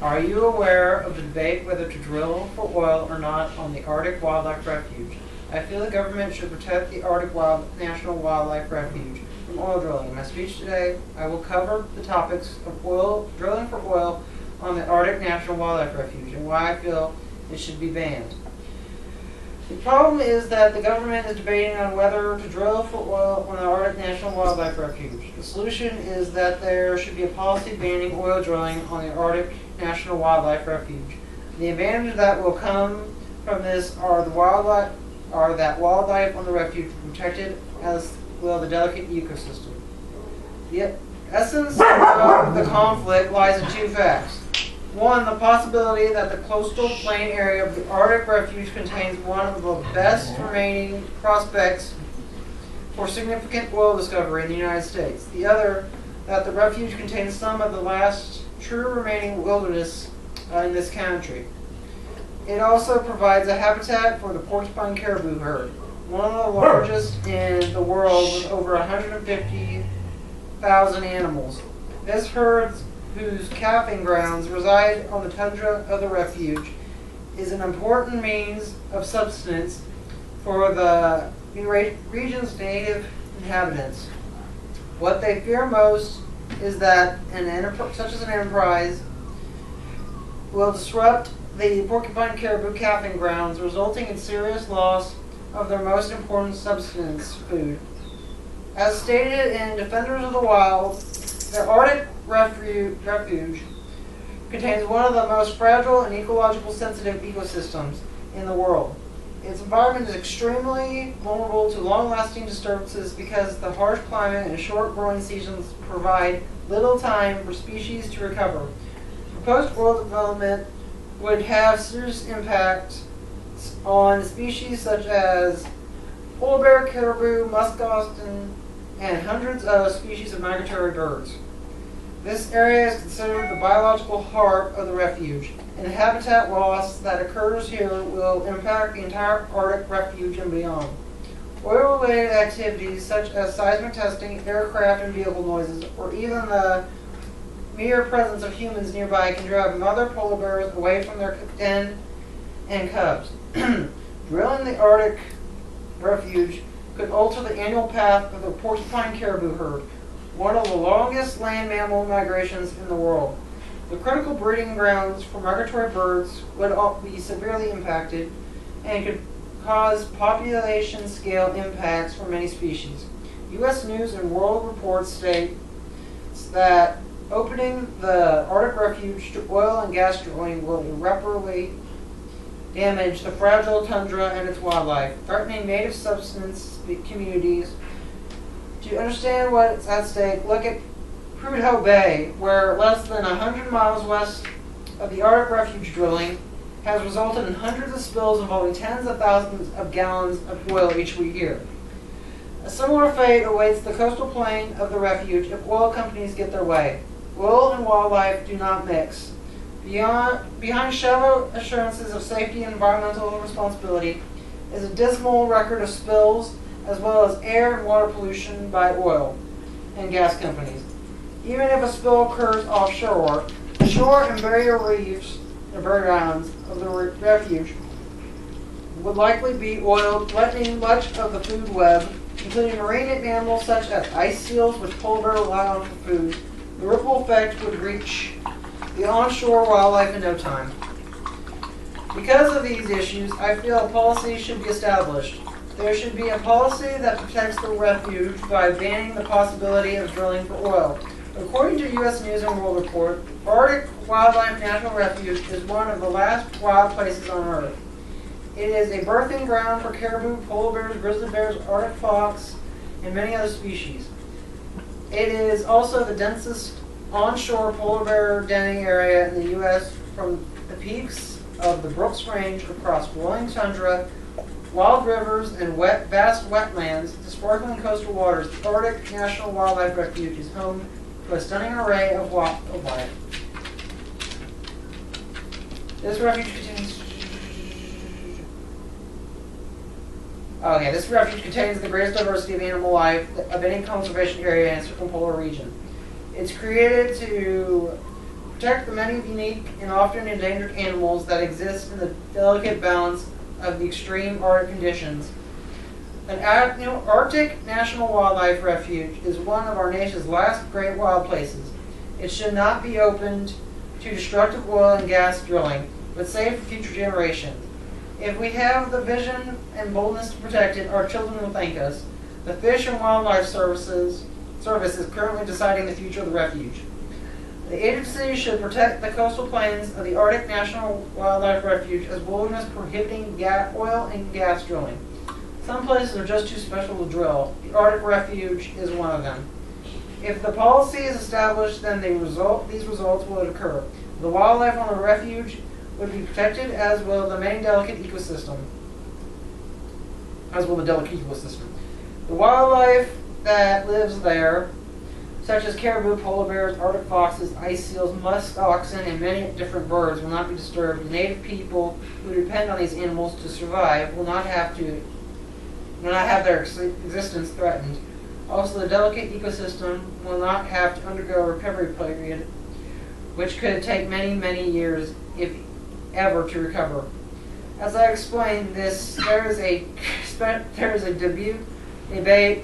Are you aware of the debate whether to drill for oil or not on the Arctic Wildlife Refuge? I feel the government should protect the Arctic National Wildlife Refuge from oil drilling. In my speech today, I will cover the topics of drilling for oil on the Arctic National Wildlife Refuge and why I feel it should be banned. The problem is that the government is debating on whether to drill for oil on the Arctic National Wildlife Refuge. The solution is that there should be a policy banning oil drilling on the Arctic National Wildlife Refuge. The advantage that will come from this are that wildlife on the refuge will be protected, as will the delicate ecosystem. The essence of the conflict lies in two facts. One, the possibility that the coastal plain area of the Arctic Refuge contains one of the best remaining prospects for significant oil discovery in the United States. The other, that the refuge contains some of the last true remaining wilderness in this country. It also provides a habitat for the porcupine caribou herd, one of the largest in the world with over 150,000 animals. This herd, whose calving grounds reside on the tundra of the refuge, is an important means of subsistence for the region's native inhabitants. What they fear most is that such an enterprise will disrupt the porcupine caribou calving grounds, resulting in serious loss of their most important subsistence food. As stated in Defenders of the Wild, the Arctic Refuge contains one of the most fragile and ecologically sensitive ecosystems in the world. Its environment is extremely vulnerable to long-lasting disturbances because the harsh climate and short growing seasons provide little time for species to recover. Proposed oil development would have serious impacts on species such as polar bear, caribou, musk oxen, and hundreds of species of migratory birds. This area is considered the biological heart of the refuge, and the habitat loss that occurs here will impact the entire Arctic Refuge and beyond. Oil-related activities such as seismic testing, aircraft and vehicle noises, or even the mere presence of humans nearby can drive mother polar bears away from their den and cubs. Drilling the Arctic Refuge could alter the annual path of the porcupine caribou herd, one of the longest land mammal migrations in the world. The critical breeding grounds for migratory birds would be severely impacted and could cause population scale impacts for many species. U.S. News and World Report states that opening the Arctic Refuge to oil and gas drilling will irreparably damage the fragile tundra and its wildlife, threatening native subsistence communities. To understand what's at stake, look at Prudhoe Bay, where less than 100 miles west of the Arctic Refuge drilling has resulted in hundreds of spills involving tens of thousands of gallons of oil each year. A similar fate awaits the coastal plain of the refuge if oil companies get their way. Oil and wildlife do not mix. Behind shallow assurances of safety and environmental responsibility is a dismal record of spills as well as air and water pollution by oil and gas companies. Even if a spill occurs offshore, the shore and barrier reefs, the barrier islands of the refuge, would likely be oiled, threatening much of the food web, including marine mammals such as ice seals, which polar bears rely on for food. The ripple effect would reach the onshore wildlife in no time. Because of these issues, I feel a policy should be established. There should be a policy that protects the refuge by banning the possibility of drilling for oil. According to U.S. News and World Report, Arctic Wildlife National Refuge is one of the last wild places on Earth. It is a birthing ground for caribou, polar bears, grizzly bears, Arctic fox, and many other species. It is also the densest onshore polar bear denning area in the U.S. from the peaks of the Brooks Range across rolling tundra, wild rivers, and vast wetlands to sparkling coastal waters. The Arctic National Wildlife Refuge is home to a stunning array of wildlife. This refuge contains the greatest diversity of animal life of any conservation area in a circumpolar region. It's created to protect the many unique and often endangered animals that exist in the delicate balance of the extreme Arctic conditions. An Arctic National Wildlife Refuge is one of our nation's last great wild places. It should not be opened to destructive oil and gas drilling, but saved for future generations. If we have the vision and boldness to protect it, our children will thank us. The Fish and Wildlife Service is currently deciding the future of the refuge. The agency should protect the coastal plains of the Arctic National Wildlife Refuge as wilderness prohibiting oil and gas drilling. Some places are just too special to drill. The Arctic Refuge is one of them. If the policy is established, then these results will occur. The wildlife on the refuge would be protected, as will the delicate ecosystem. The wildlife that lives there, such as caribou, polar bears, Arctic foxes, ice seals, musk oxen, and many different birds, will not be disturbed. The native people who depend on these animals to survive will not have their existence threatened. Also, the delicate ecosystem will not have to undergo a recovery period, which could take many, many years, if ever, to recover. As I explained this, there is a debate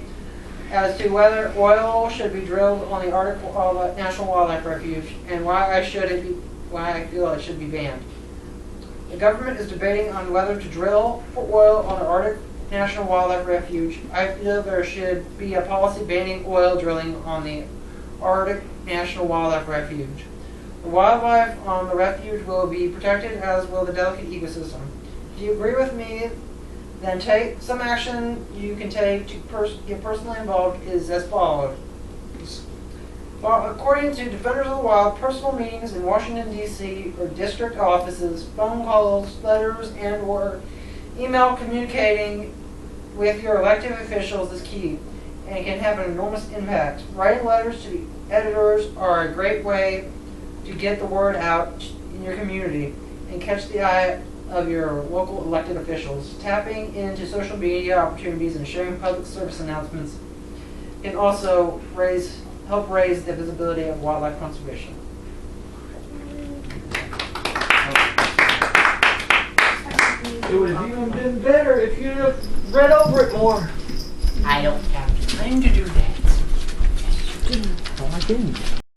as to whether oil should be drilled on the Arctic National Wildlife Refuge and why I feel it should be banned. The government is debating on whether to drill for oil on the Arctic National Wildlife Refuge. I feel there should be a policy banning oil drilling on the Arctic National Wildlife Refuge. The wildlife on the refuge will be protected, as will the delicate ecosystem. If you agree with me, then take some action you can take to get personally involved is as follows. According to Defenders of the Wild, personal meetings in Washington, D.C. or district offices, phone calls, letters, and or email communicating with your elected officials is key and can have an enormous impact. Writing letters to the editors are a great way to get the word out in your community and catch the eye of your local elected officials. Tapping into social media opportunities and sharing public service announcements can also help raise the visibility of wildlife conservation. It would have even been better if you'd have read over it more. I don't have time to do that. Oh, I didn't.